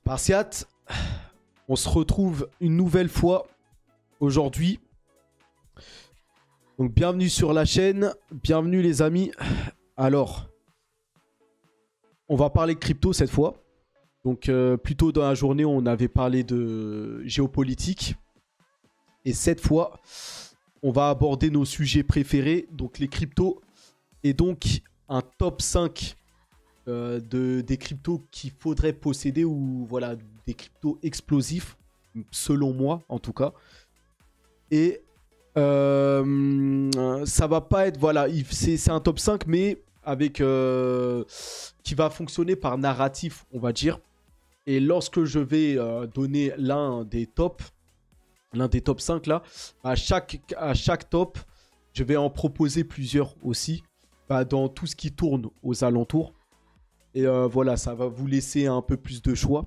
Spartiate, on se retrouve une nouvelle fois aujourd'hui. Donc bienvenue sur la chaîne, bienvenue les amis. Alors, on va parler de crypto cette fois. Donc plus tôt dans la journée, on avait parlé de géopolitique. Et cette fois, on va aborder nos sujets préférés, donc les cryptos. Et donc un top 5 des cryptos qu'il faudrait posséder, ou voilà, des cryptos explosifs, selon moi en tout cas. Et ça va pas être, voilà, c'est un top 5 mais avec qui va fonctionner par narratif, on va dire. Et lorsque je vais donner l'un des top 5 là, à chaque top, je vais en proposer plusieurs aussi, dans tout ce qui tourne aux alentours. Et voilà, ça va vous laisser un peu plus de choix.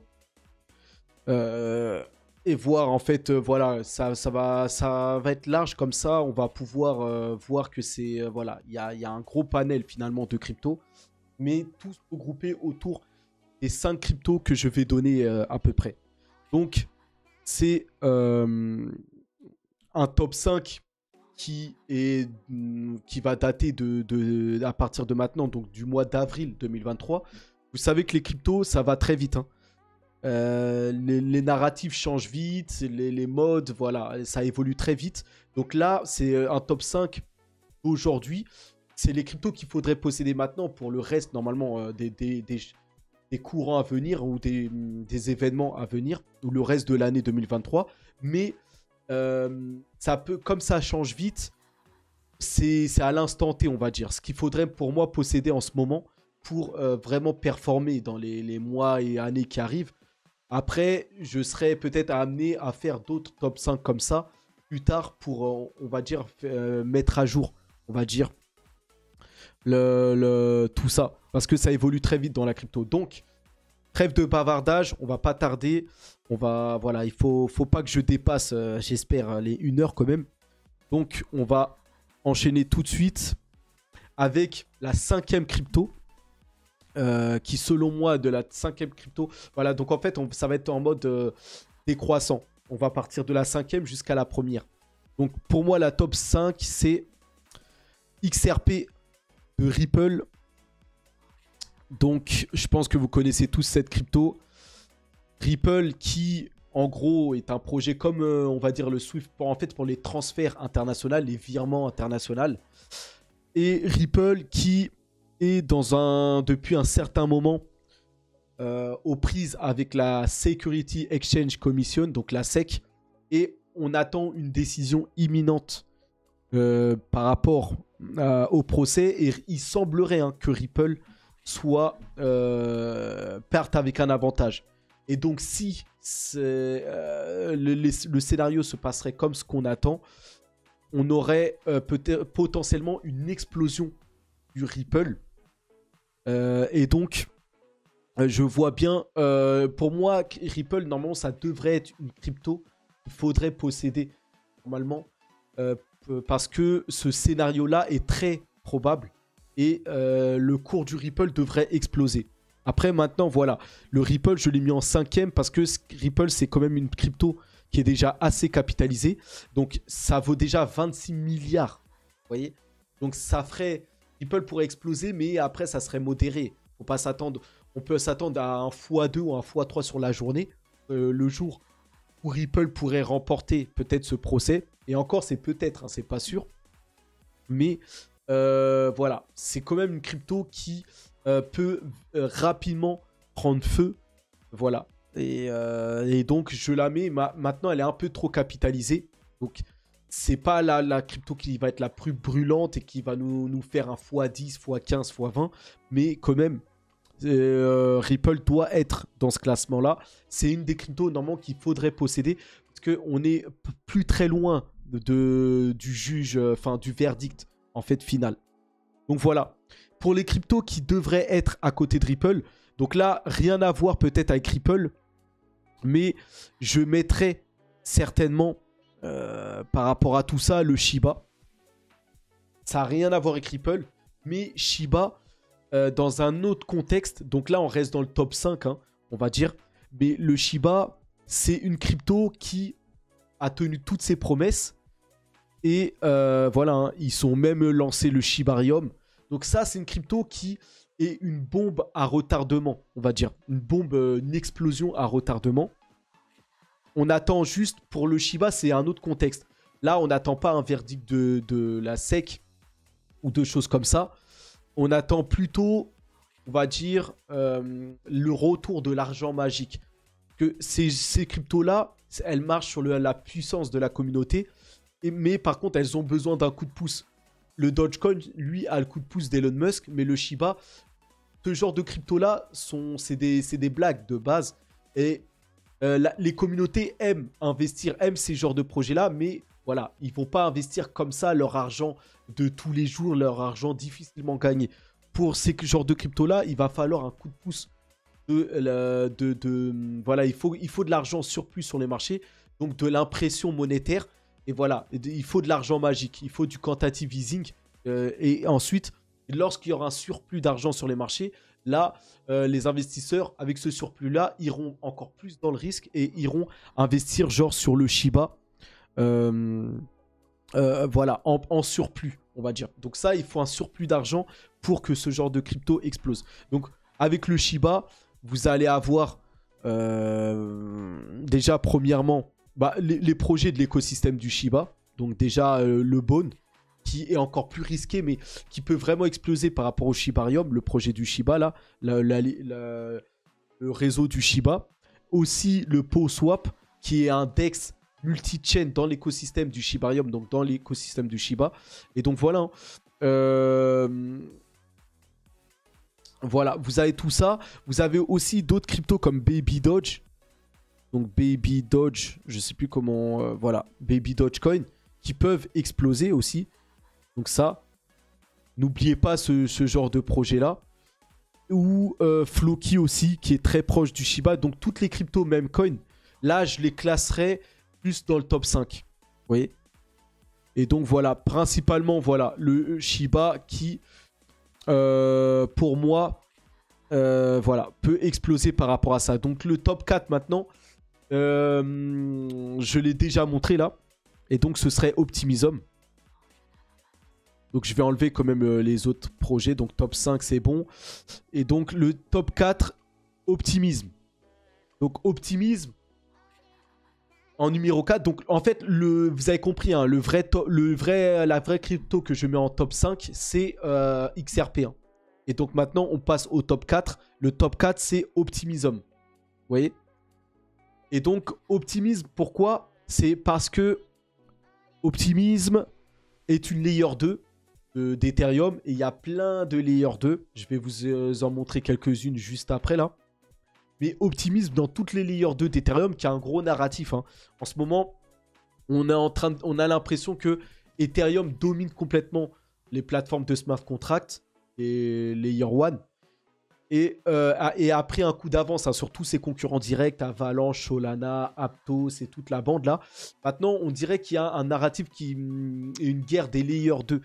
Et voir en fait, voilà, ça va être large comme ça. On va pouvoir voir que c'est, voilà, il y a un gros panel finalement de cryptos. Mais tous regroupés autour des 5 cryptos que je vais donner à peu près. Donc, c'est un top 5 qui va dater à partir de maintenant, donc du mois d'avril 2023. Vous savez que les cryptos, ça va très vite. Hein. Les narratifs changent vite, les modes, voilà, ça évolue très vite. Donc là, c'est un top 5 d'aujourd'hui. C'est les cryptos qu'il faudrait posséder maintenant pour le reste, normalement, des courants à venir ou des événements à venir, ou le reste de l'année 2023. Mais ça peut, comme ça change vite, c'est à l'instant T, on va dire. Ce qu'il faudrait pour moi posséder en ce moment pour vraiment performer dans les mois et années qui arrivent. Après, je serais peut-être amené à faire d'autres top 5 comme ça plus tard pour, on va dire, mettre à jour, on va dire, tout ça. Parce que ça évolue très vite dans la crypto. Donc, trêve de bavardage, on va pas tarder. Voilà, il faut pas que je dépasse, j'espère, les 1 heure quand même. Donc, on va enchaîner tout de suite avec la 5e crypto. Qui selon moi de la 5e crypto, voilà, donc en fait ça va être en mode décroissant, on va partir de la 5e jusqu'à la première. Donc pour moi la top 5 c'est XRP de Ripple. Donc je pense que vous connaissez tous cette crypto. Ripple qui en gros est un projet comme on va dire le Swift pour les transferts internationaux, les virements internationaux. Et Ripple qui est depuis un certain moment aux prises avec la Security Exchange Commission, donc la SEC, et on attend une décision imminente par rapport au procès, et il semblerait que Ripple parte avec un avantage. Et donc si le scénario se passerait comme ce qu'on attend, on aurait peut-être potentiellement une explosion du Ripple. Et donc, je vois bien, pour moi, Ripple, normalement, ça devrait être une crypto qu'il faudrait posséder, normalement, parce que ce scénario-là est très probable et le cours du Ripple devrait exploser. Après, maintenant, voilà, le Ripple, je l'ai mis en 5e parce que Ripple, c'est quand même une crypto qui est déjà assez capitalisée. Donc, ça vaut déjà 26 milliards, vous voyez. Donc, ça ferait... Ripple pourrait exploser, mais après, ça serait modéré. On peut s'attendre à un x2 ou un x3 sur la journée. Le jour où Ripple pourrait remporter peut-être ce procès. Et encore, c'est peut-être, hein, c'est pas sûr. Mais voilà, c'est quand même une crypto qui peut rapidement prendre feu. Voilà. Et donc, je la mets. Maintenant, elle est un peu trop capitalisée. Donc, c'est pas la crypto qui va être la plus brûlante et qui va nous faire un x10, x15, x20. Mais quand même, Ripple doit être dans ce classement-là. C'est une des cryptos normalement qu'il faudrait posséder parce qu'on est plus très loin du juge, du verdict en fait final. Donc voilà. Pour les cryptos qui devraient être à côté de Ripple, donc là, rien à voir peut-être avec Ripple, mais je mettrais certainement... par rapport à tout ça, le Shiba. Ça n'a rien à voir avec Ripple, mais Shiba, dans un autre contexte, donc là on reste dans le top 5, hein, on va dire, Mais le Shiba, c'est une crypto qui a tenu toutes ses promesses. Et voilà, hein, ils sont même lancé le Shibarium. Donc ça, c'est une crypto qui est une bombe à retardement, on va dire. Une explosion à retardement. On attend juste, pour le Shiba, c'est un autre contexte. Là, on n'attend pas un verdict de la SEC ou de choses comme ça. On attend plutôt, on va dire, le retour de l'argent magique. Que ces cryptos-là, elles marchent sur la puissance de la communauté. Mais par contre, elles ont besoin d'un coup de pouce. Le Dogecoin, lui, a le coup de pouce d'Elon Musk, mais le Shiba, ce genre de crypto-là, c'est des blagues de base. Et les communautés aiment investir, aiment ces genres de projets-là, mais voilà, ils ne vont pas investir comme ça leur argent de tous les jours, leur argent difficilement gagné. Pour ces genres de crypto-là, il va falloir un coup de pouce. Voilà, il faut de l'argent surplus sur les marchés, donc de l'impression monétaire. Et voilà, il faut de l'argent magique, il faut du quantitative easing. Et ensuite, lorsqu'il y aura un surplus d'argent sur les marchés, là, les investisseurs, avec ce surplus-là, iront encore plus dans le risque et iront investir genre sur le Shiba. Voilà, en surplus, on va dire. Donc ça, il faut un surplus d'argent pour que ce genre de crypto explose. Donc, avec le Shiba, vous allez avoir déjà, premièrement, les projets de l'écosystème du Shiba. Donc déjà, le Bone, qui est encore plus risqué, mais qui peut vraiment exploser par rapport au Shibarium, le projet du Shiba, là, le réseau du Shiba. Aussi, le PoSwap, qui est un DEX multi-chain dans l'écosystème du Shibarium, donc dans l'écosystème du Shiba. Et donc voilà, voilà, vous avez tout ça. Vous avez aussi d'autres cryptos comme Baby Doge. Donc Baby Doge, je sais plus comment... voilà, Baby Dogecoin, qui peuvent exploser aussi. Donc ça, n'oubliez pas ce genre de projet-là. Ou Floki aussi, qui est très proche du Shiba. Donc toutes les cryptos Memecoin, là, je les classerais plus dans le top 5. Vous voyez? Et donc voilà, principalement, voilà, le Shiba qui, pour moi, voilà, peut exploser par rapport à ça. Donc le top 4 maintenant... je l'ai déjà montré là. Et donc ce serait Optimism. Donc je vais enlever quand même les autres projets. Donc top 5 c'est bon. Et donc le top 4, Optimism. Donc Optimism en numéro 4. Donc en fait, vous avez compris, hein, la vraie crypto que je mets en top 5, c'est XRP1. Et donc maintenant on passe au top 4. Le top 4 c'est Optimism. Vous voyez? Et donc, Optimism, pourquoi? C'est parce que Optimism est une layer 2 d'Ethereum. Et il y a plein de layer 2. Je vais vous en montrer quelques-unes juste après, là. Mais Optimism, dans toutes les layers 2 d'Ethereum, qui a un gros narratif. Hein. En ce moment, on a l'impression que Ethereum domine complètement les plateformes de smart contracts et layer 1. Et a pris un coup d'avance hein, sur tous ses concurrents directs, Avalanche, Solana, Aptos et toute la bande là. Maintenant, on dirait qu'il y a un narratif qui est une guerre des layers 2.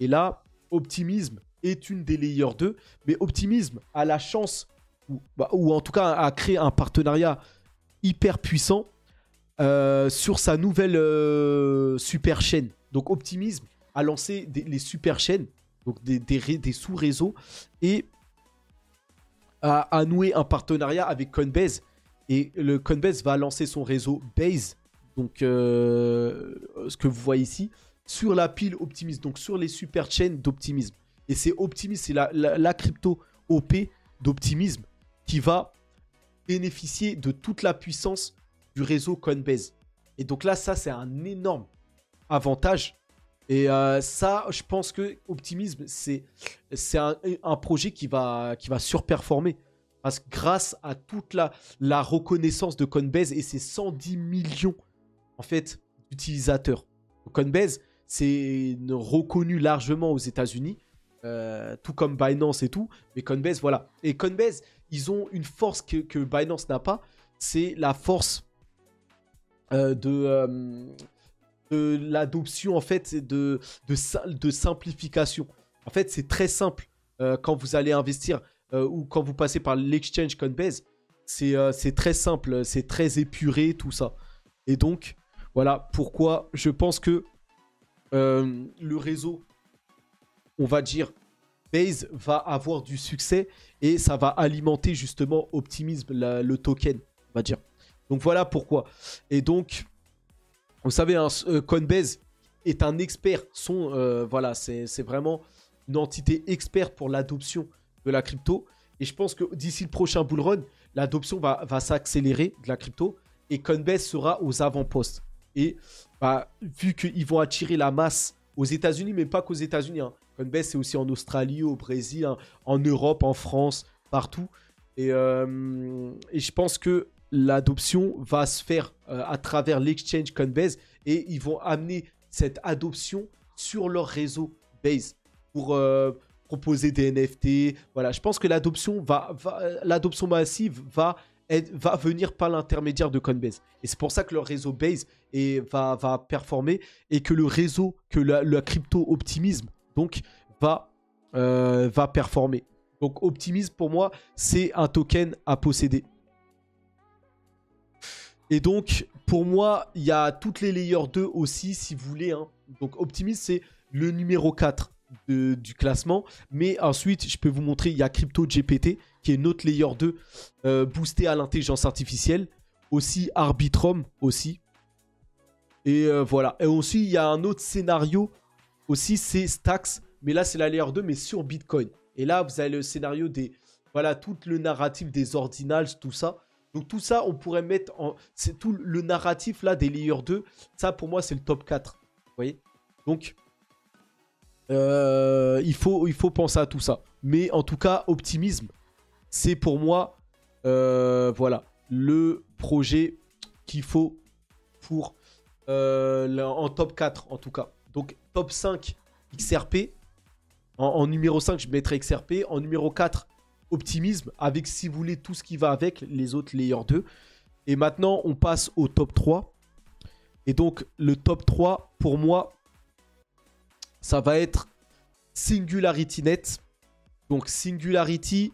Et là, Optimism est une des layers 2. Mais Optimism a la chance, ou en tout cas a créé un partenariat hyper puissant sur sa nouvelle super chaîne. Donc Optimism a lancé les super chaînes, donc des sous-réseaux. Et a noué un partenariat avec Coinbase. Et le Coinbase va lancer son réseau Base, donc ce que vous voyez ici, sur la pile Optimism, donc sur les super chains d'Optimism. Et c'est Optimism, c'est la crypto OP d'Optimism qui va bénéficier de toute la puissance du réseau Coinbase. Et donc là, ça, c'est un énorme avantage. Et ça, je pense que Optimism, c'est un projet qui va surperformer. Parce que grâce à toute la reconnaissance de Coinbase et ses 110 millions en fait, d'utilisateurs. Coinbase, c'est reconnu largement aux États-Unis, tout comme Binance et tout. Mais Coinbase, voilà. Et Coinbase, ils ont une force que Binance n'a pas. C'est la force de l'adoption en fait de simplification. En fait, c'est très simple quand vous allez investir ou quand vous passez par l'exchange Coinbase. c'est très simple, c'est très épuré, tout ça. Et donc, voilà pourquoi je pense que le réseau, on va dire, Base va avoir du succès et ça va alimenter justement Optimism, le token, on va dire. Donc voilà pourquoi. Et donc, vous savez, Coinbase est un expert. Voilà, c'est vraiment une entité experte pour l'adoption de la crypto. Et je pense que d'ici le prochain bull run, l'adoption va s'accélérer de la crypto et Coinbase sera aux avant-postes. Et vu qu'ils vont attirer la masse aux États-Unis, mais pas qu'aux États-Unis, hein. Coinbase, c'est aussi en Australie, au Brésil, hein, en Europe, en France, partout. Et je pense que l'adoption va se faire à travers l'exchange Coinbase et ils vont amener cette adoption sur leur réseau Base pour proposer des NFT. Voilà, je pense que l'adoption massive va venir par l'intermédiaire de Coinbase. Et c'est pour ça que leur réseau Base va performer et que le réseau, que la crypto Optimism, donc, va performer. Donc, Optimism, pour moi, c'est un token à posséder. Et donc, pour moi, il y a toutes les layers 2 aussi, si vous voulez. Hein. Donc, Optimism, c'est le numéro 4 du classement. Mais ensuite, je peux vous montrer, il y a CryptoGPT, qui est notre layer 2, boosté à l'intelligence artificielle. Aussi, Arbitrum, aussi. Et voilà. Et aussi, il y a un autre scénario, aussi, c'est Stacks. Mais là, c'est la layer 2, mais sur Bitcoin. Et là, vous avez le scénario des... Voilà, tout le narratif des ordinals, tout ça. Donc tout ça, on pourrait mettre en... C'est tout le narratif là des layers 2. Ça, pour moi, c'est le top 4. Vous voyez? Donc, il faut penser à tout ça. Mais en tout cas, Optimism, c'est pour moi, voilà, le projet qu'il faut pour en top 4, en tout cas. Donc, top 5, XRP. En numéro 5, je mettrai XRP. En numéro 4, Optimism, avec, si vous voulez, tout ce qui va avec, les autres layers 2. Et maintenant, on passe au top 3. Et donc, le top 3, pour moi, ça va être SingularityNet. Donc, Singularity,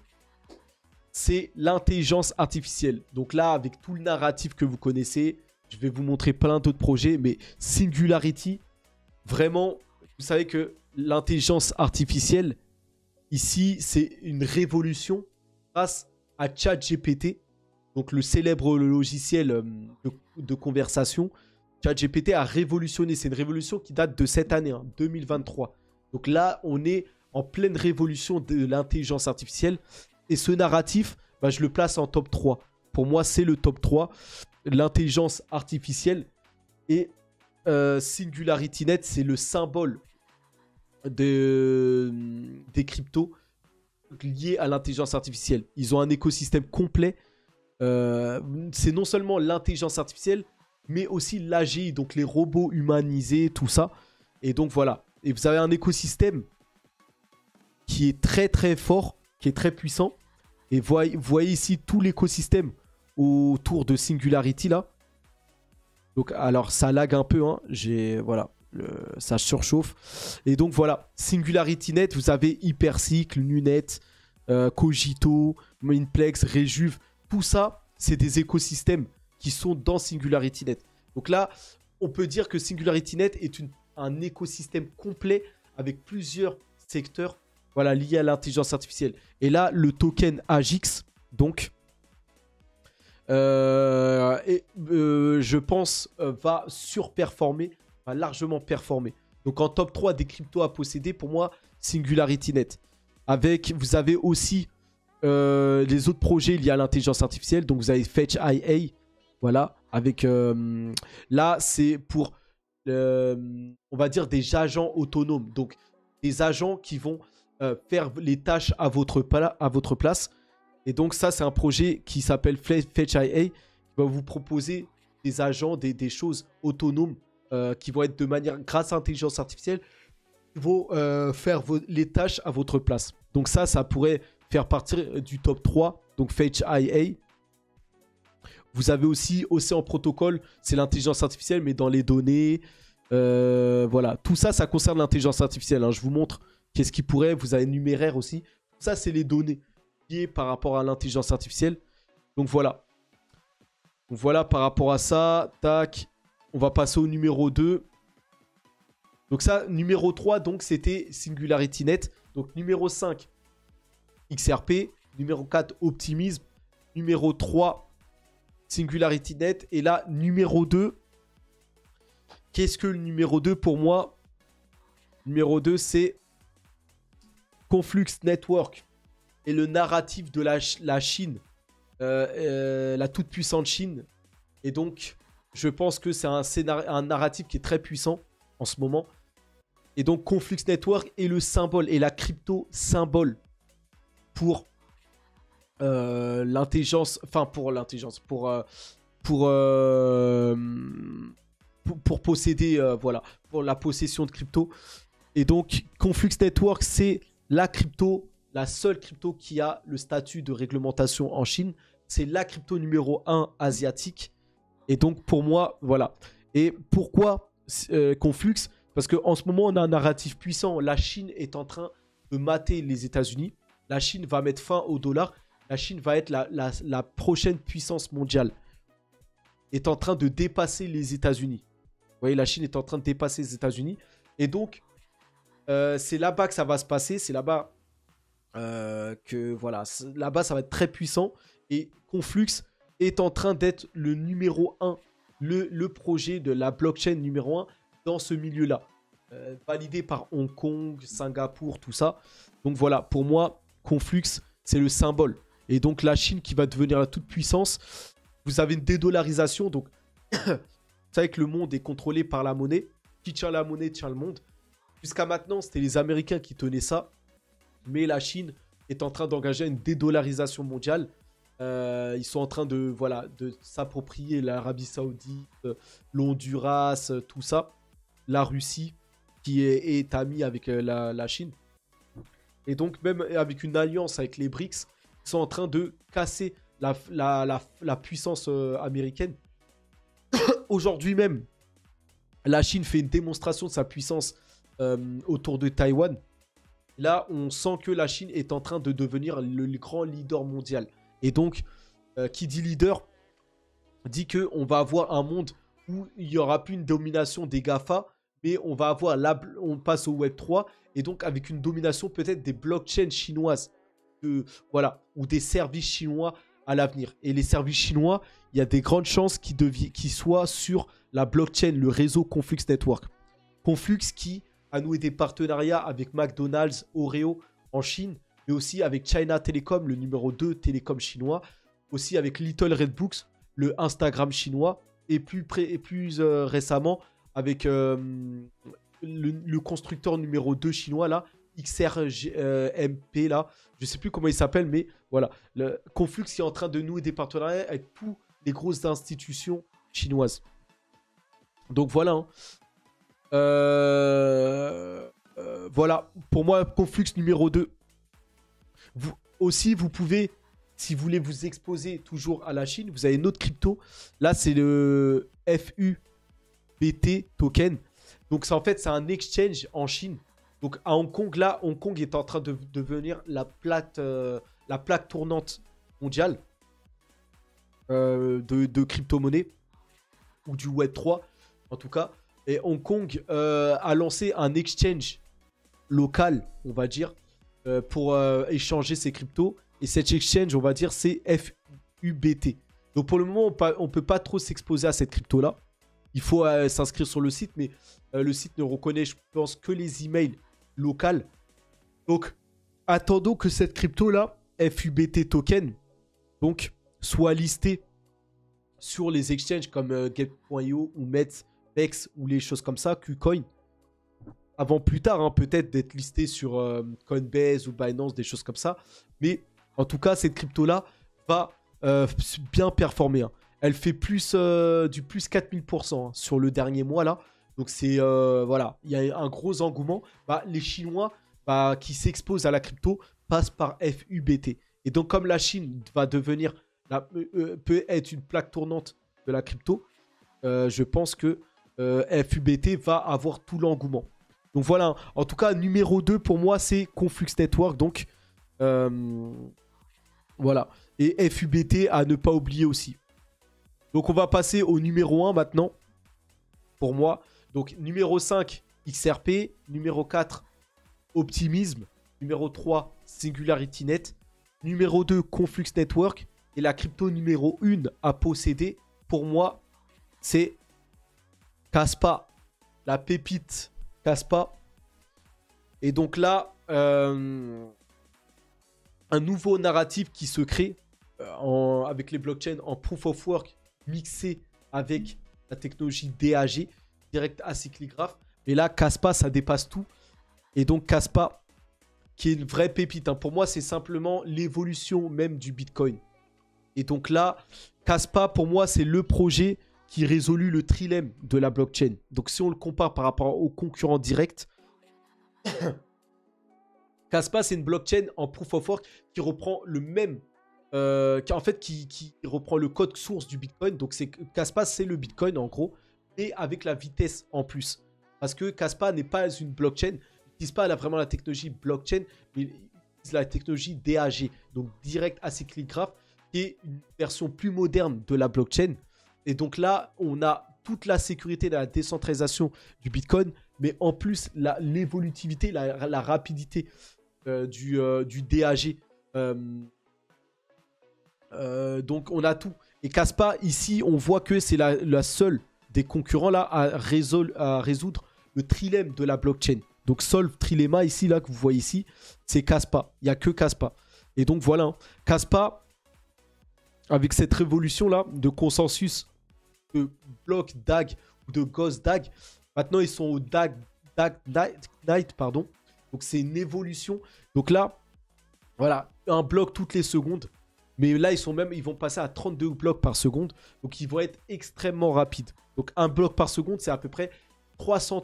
c'est l'intelligence artificielle. Donc là, avec tout le narratif que vous connaissez, je vais vous montrer plein d'autres projets. Mais Singularity, vraiment, vous savez que l'intelligence artificielle, ici, c'est une révolution grâce à ChatGPT, donc le célèbre logiciel de conversation. ChatGPT a révolutionné, c'est une révolution qui date de cette année, hein, 2023. Donc là, on est en pleine révolution de l'intelligence artificielle. Et ce narratif, je le place en top 3. Pour moi, c'est le top 3, l'intelligence artificielle. Et SingularityNet, c'est le symbole des cryptos liés à l'intelligence artificielle. Ils ont un écosystème complet. C'est non seulement l'intelligence artificielle, mais aussi l'AGI, donc les robots humanisés, tout ça. Et donc voilà. Et vous avez un écosystème qui est très très fort, qui est très puissant. Et vous voyez ici tout l'écosystème autour de Singularity là. Donc alors ça lag un peu, hein. Voilà. Ça surchauffe. Et donc voilà, SingularityNet, vous avez Hypercycle, Nunet, Cogito, Minplex, Rejuve. Tout ça, c'est des écosystèmes qui sont dans SingularityNet. Donc là, on peut dire que SingularityNet est un écosystème complet avec plusieurs secteurs, voilà, liés à l'intelligence artificielle. Et là, le token AGIX, donc, je pense, va surperformer, va largement performer. Donc en top 3 des cryptos à posséder, pour moi, SingularityNet. Vous avez aussi les autres projets liés à l'intelligence artificielle. Donc vous avez FetchIA, voilà, avec là c'est pour on va dire des agents autonomes, donc des agents qui vont faire les tâches à votre place. Et donc ça c'est un projet qui s'appelle FetchIA, qui va vous proposer des agents, des choses autonomes qui vont être de manière, grâce à l'intelligence artificielle, qui vont faire les tâches à votre place. Donc ça pourrait faire partie du top 3, donc FetchIA. Vous avez aussi Ocean Protocol, c'est l'intelligence artificielle, mais dans les données. Voilà, tout ça, ça concerne l'intelligence artificielle. Hein. Je vous montre qu'est-ce qui pourrait. Vous avez Numéraire aussi. Tout ça, c'est les données liées par rapport à l'intelligence artificielle. Donc voilà. Donc voilà par rapport à ça. Tac. On va passer au numéro 2. Donc ça, numéro 3, donc c'était SingularityNet. Donc numéro 5, XRP. Numéro 4, Optimism. Numéro 3, SingularityNet. Et là, numéro 2. Qu'est-ce que le numéro 2 pour moi? Numéro 2, c'est Conflux Network. Et le narratif de la Chine. La toute puissante Chine. Et donc, je pense que c'est un narratif qui est très puissant en ce moment. Et donc, Conflux Network est le symbole, et la crypto symbole pour l'intelligence, enfin pour l'intelligence, pour posséder, voilà, pour la possession de crypto. Et donc, Conflux Network, c'est la crypto, la seule crypto qui a le statut de réglementation en Chine. C'est la crypto numéro 1 asiatique. Et donc, pour moi, voilà. Et pourquoi Conflux? Parce qu'en ce moment, on a un narratif puissant. La Chine est en train de mater les États-Unis. La Chine va mettre fin au dollar. La Chine va être la prochaine puissance mondiale. Est en train de dépasser les États-Unis. Vous voyez, la Chine est en train de dépasser les États-Unis. Et donc, c'est là-bas que ça va se passer. C'est là-bas que, voilà, là-bas, ça va être très puissant. Et Conflux est en train d'être le numéro 1, le projet de la blockchain numéro 1 dans ce milieu-là. Validé par Hong Kong, Singapour, tout ça. Donc voilà, pour moi, Conflux, c'est le symbole. Et donc la Chine qui va devenir la toute-puissance. Vous avez une dédollarisation. Donc, vous savez que le monde est contrôlé par la monnaie. Qui tient la monnaie tient le monde. Jusqu'à maintenant, c'était les Américains qui tenaient ça. Mais la Chine est en train d'engager une dédollarisation mondiale. Ils sont en train de s'approprier l'Arabie Saoudite, l'Honduras, tout ça. La Russie qui est amie avec la Chine. Et donc même avec une alliance avec les BRICS, ils sont en train de casser la puissance américaine. Aujourd'hui même, la Chine fait une démonstration de sa puissance autour de Taïwan. Là, on sent que la Chine est en train de devenir le grand leader mondial. Et donc, qui dit leader, dit qu'on va avoir un monde où il n'y aura plus une domination des GAFA, mais on va avoir on passe au Web 3, et donc avec une domination peut-être des blockchains chinoises, voilà, ou des services chinois à l'avenir. Et les services chinois, il y a des grandes chances qu'ils soient sur la blockchain, le réseau Conflux Network. Conflux qui a noué des partenariats avec McDonald's, Oreo en Chine, mais aussi avec China Telecom, le numéro 2 télécom chinois, aussi avec Little Red Books, le Instagram chinois, et plus récemment avec le constructeur numéro 2 chinois, là, XRMP, là, je sais plus comment il s'appelle, mais voilà, le Conflux qui est en train de nouer des partenariats avec toutes les grosses institutions chinoises. Donc voilà, hein. Voilà, pour moi, Conflux numéro 2. Vous pouvez, si vous voulez vous exposer toujours à la Chine, vous avez une autre crypto. Là, c'est le FUBT token. Donc, en fait, c'est un exchange en Chine. Donc, à Hong Kong, là, Hong Kong est en train de devenir la plaque tournante mondiale de crypto-monnaie ou du Web 3, en tout cas. Et Hong Kong a lancé un exchange local, on va dire, pour échanger ses cryptos. Et cet exchange, on va dire, c'est FUBT. Donc pour le moment, on ne peut pas trop s'exposer à cette crypto-là. Il faut s'inscrire sur le site, mais le site ne reconnaît, je pense, que les emails locaux. Donc, attendons que cette crypto-là, FUBT token, donc, soit listée sur les exchanges comme Get.io ou METS, ou les choses comme ça, KuCoin. Avant plus tard, hein, peut-être d'être listé sur Coinbase ou Binance, des choses comme ça. Mais en tout cas, cette crypto-là va bien performer. Hein. Elle fait du plus 4000% hein, sur le dernier mois là. Donc c'est voilà, il y a un gros engouement. Les Chinois qui s'exposent à la crypto passent par FUBT. Et donc comme la Chine va devenir peut être une plaque tournante de la crypto, je pense que FUBT va avoir tout l'engouement. Donc voilà, en tout cas, numéro 2 pour moi, c'est Conflux Network. Donc, Voilà. Et FUBT à ne pas oublier aussi. Donc on va passer au numéro 1 maintenant. Pour moi. Donc numéro 5, XRP. Numéro 4, Optimism. Numéro 3, SingularityNet. Numéro 2, Conflux Network. Et la crypto numéro 1 à posséder, pour moi, c'est Kaspa. La pépite Kaspa. Et donc là, un nouveau narratif qui se crée avec les blockchains en proof of work mixé avec la technologie DAG, Direct Acyclic Graph. Et là, Kaspa, ça dépasse tout. Et donc Kaspa, qui est une vraie pépite. Hein. Pour moi, c'est simplement l'évolution même du Bitcoin. Et donc là, Kaspa, pour moi, c'est le projet qui résout le trilemme de la blockchain. Donc si on le compare par rapport aux concurrents directs, Kaspa, c'est une blockchain en proof of work qui reprend le même... qui reprend le code source du Bitcoin. Donc Kaspa, c'est le Bitcoin en gros, et avec la vitesse en plus. Parce que Kaspa n'est pas une blockchain. Ils n'utilisent pas vraiment la technologie blockchain, mais ils utilisent la technologie DAG, donc Direct Acyclic Graph, qui est une version plus moderne de la blockchain. Et donc là, on a toute la sécurité de la décentralisation du Bitcoin, mais en plus, l'évolutivité, la rapidité du DAG. Donc on a tout. Et Kaspa, ici, on voit que c'est la seule des concurrents là à résoudre le trilemme de la blockchain. Donc Solve Trilemma, ici, là, que vous voyez ici, c'est Kaspa. Il n'y a que Kaspa. Et donc voilà, hein. Kaspa, avec cette révolution là de consensus de bloc DAG ou de Ghost DAG, maintenant ils sont au DAG Night, pardon. Donc c'est une évolution. Donc là, voilà, un bloc toutes les secondes. Mais là, ils vont passer à 32 blocs par seconde. Donc, ils vont être extrêmement rapides. Donc, un bloc par seconde, c'est à peu près 300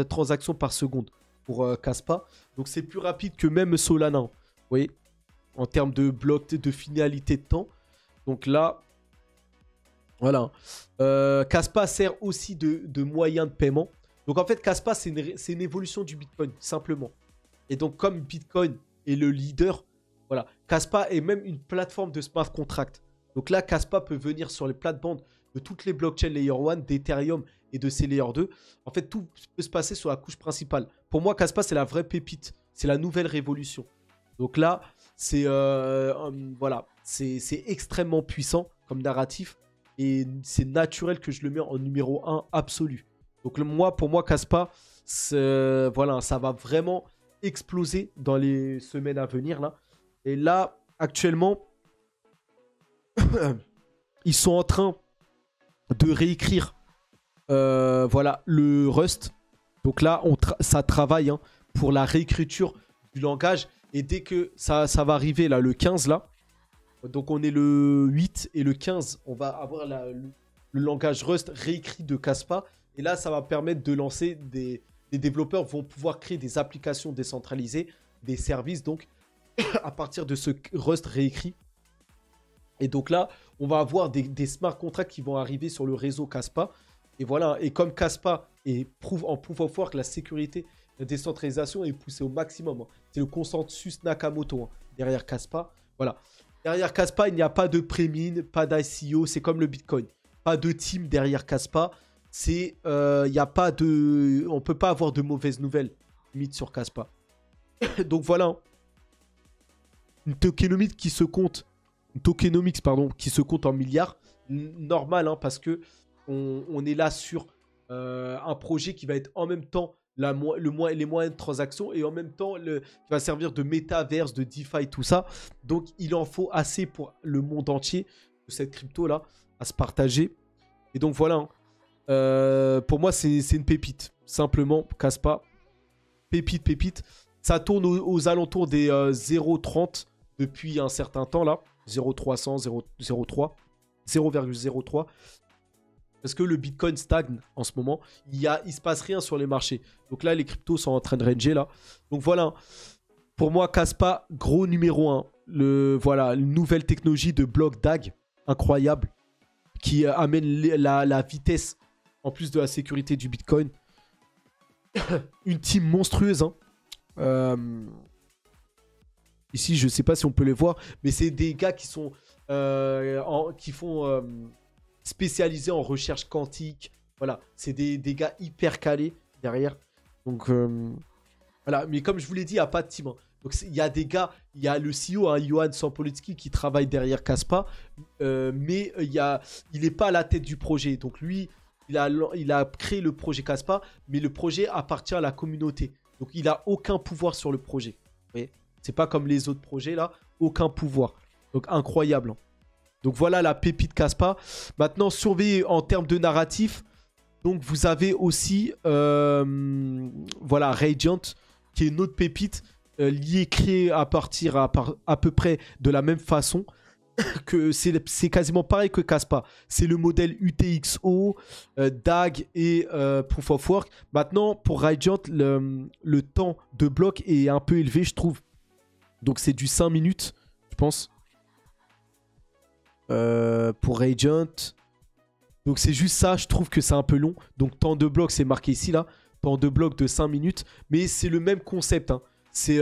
transactions par seconde pour Kaspa. Donc, c'est plus rapide que même Solana. Vous voyez, en termes de blocs, de finalité de temps. Donc là, voilà. Kaspa sert aussi de moyen de paiement. Donc, en fait, Kaspa, c'est une évolution du Bitcoin, simplement. Et donc, comme Bitcoin est le leader... Voilà, Kaspa est même une plateforme de smart contract. Donc là, Kaspa peut venir sur les plates-bandes de toutes les blockchains Layer 1, d'Ethereum et de ces Layer 2. En fait, tout peut se passer sur la couche principale. Pour moi, Kaspa, c'est la vraie pépite. C'est la nouvelle révolution. Donc là, c'est voilà, c'est extrêmement puissant comme narratif. Et c'est naturel que je le mette en numéro 1 absolu. Donc pour moi, Kaspa, voilà, ça va vraiment exploser dans les semaines à venir là. Et là, actuellement, ils sont en train de réécrire voilà, le Rust. Donc là, ça travaille hein, pour la réécriture du langage. Et dès que ça va arriver, là, le 15, là, donc on est le 8 et le 15, on va avoir le langage Rust réécrit de Kaspa. Et là, ça va permettre de lancer les développeurs vont pouvoir créer des applications décentralisées, des services, donc, à partir de ce Rust réécrit. Et donc là, on va avoir des smart contracts qui vont arriver sur le réseau Kaspa. Et voilà, et comme Kaspa prouve en proof of work, la sécurité, la décentralisation est poussée au maximum. Hein. C'est le consensus Nakamoto hein, derrière Kaspa. Voilà. Derrière Kaspa, il n'y a pas de pré-mine, pas d'ICO, c'est comme le Bitcoin. Pas de team derrière Kaspa. Il y a pas de... On ne peut pas avoir de mauvaises nouvelles limite sur Kaspa. Donc voilà. Hein. Une tokenomics qui se compte en milliards, normal hein, parce que on est là sur un projet qui va être en même temps les moyens de transaction et en même temps qui va servir de métaverse, de DeFi, tout ça. Donc il en faut assez pour le monde entier de cette crypto là à se partager. Et donc voilà. Hein. Pour moi c'est une pépite, simplement Kaspa, pépite. Ça tourne aux alentours des 0,30 depuis un certain temps là. 0,300, 0,03. Parce que le Bitcoin stagne en ce moment. Il se passe rien sur les marchés. Donc là, les cryptos sont en train de ranger là. Donc voilà. Pour moi, Kaspa, gros numéro 1. Voilà, une nouvelle technologie de bloc DAG. Incroyable. Qui amène la vitesse en plus de la sécurité du Bitcoin. Une team monstrueuse. Hein. Ici, je sais pas si on peut les voir, mais c'est des gars qui sont qui font spécialisés en recherche quantique. Voilà, c'est des gars hyper calés derrière. Donc voilà, mais comme je vous l'ai dit, il n'y a pas de team, hein. Donc il y a des gars, il y a le CEO, hein, Johan Sampolitsky, qui travaille derrière Caspa, mais il n'est pas à la tête du projet. Donc lui, il a créé le projet Caspa, mais le projet appartient à la communauté. Donc il n'a aucun pouvoir sur le projet. Vous voyez, c'est pas comme les autres projets là, aucun pouvoir. Donc incroyable, hein. Donc voilà la pépite Caspa. Maintenant, surveillez en termes de narratif. Donc vous avez aussi voilà, Radiant, qui est une autre pépite liée, créée à partir à peu près de la même façon. Que c'est quasiment pareil que Caspa. C'est le modèle UTXO, DAG et Proof of Work. Maintenant, pour Radiant, le temps de bloc est un peu élevé, je trouve. Donc c'est du 5 minutes, je pense. Pour Radiant. Donc c'est juste ça, je trouve que c'est un peu long. Donc temps de bloc, c'est marqué ici, là. Temps de bloc de 5 minutes. Mais c'est le même concept, hein. C'est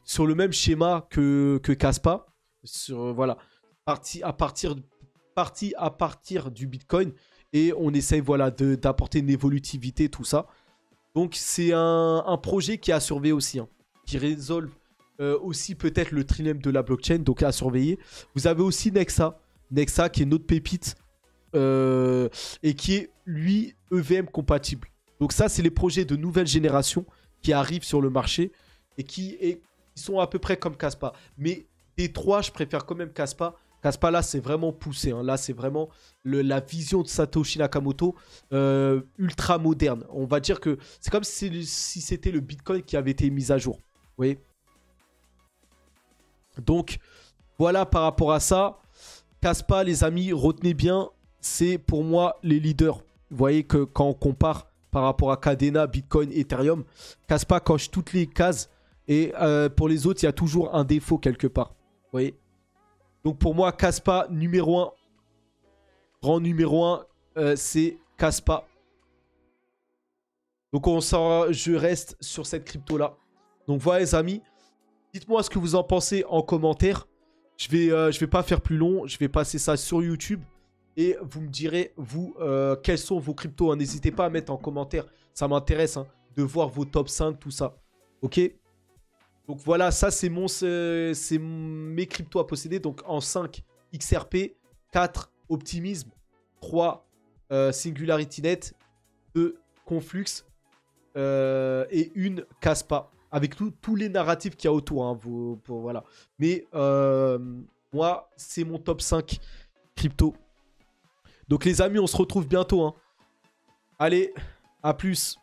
sur le même schéma que Caspa. Voilà. Partie à partir du Bitcoin. Et on essaye, voilà, d'apporter une évolutivité, tout ça. Donc c'est un projet qui est à surveiller aussi, hein, qui résolve aussi peut-être le trilemme de la blockchain, donc à surveiller. Vous avez aussi Nexa. Nexa qui est une autre pépite. Et qui est, lui, EVM compatible. Donc ça, c'est les projets de nouvelle génération qui arrivent sur le marché et qui sont à peu près comme Caspa. Mais des trois, je préfère quand même Caspa. Caspa, là, c'est vraiment poussé, hein. Là, c'est vraiment la vision de Satoshi Nakamoto ultra moderne. On va dire que c'est comme si c'était le Bitcoin qui avait été mis à jour. Vous voyez? Donc, voilà par rapport à ça. Caspa, les amis, retenez bien, c'est pour moi les leaders. Vous voyez que quand on compare par rapport à Cadena, Bitcoin, Ethereum, Caspa coche toutes les cases. Et pour les autres, il y a toujours un défaut quelque part. Vous voyez? Donc pour moi, Caspa, numéro 1. Grand numéro 1, c'est Caspa. Donc je reste sur cette crypto-là. Donc voilà les amis. Dites-moi ce que vous en pensez en commentaire. Je vais pas faire plus long. Je vais passer ça sur YouTube. Et vous me direz, vous, quels sont vos cryptos, hein. N'hésitez pas à mettre en commentaire. Ça m'intéresse, hein, de voir vos top 5, tout ça. Ok? Donc voilà, ça c'est mes cryptos à posséder. Donc en 5, XRP. 4, Optimism. 3, SingularityNet. 2, Conflux. Et 1, Caspa. Avec tous les narratifs qu'il y a autour, hein, voilà. Mais moi, c'est mon top 5 crypto. Donc les amis, on se retrouve bientôt, hein. Allez, à plus.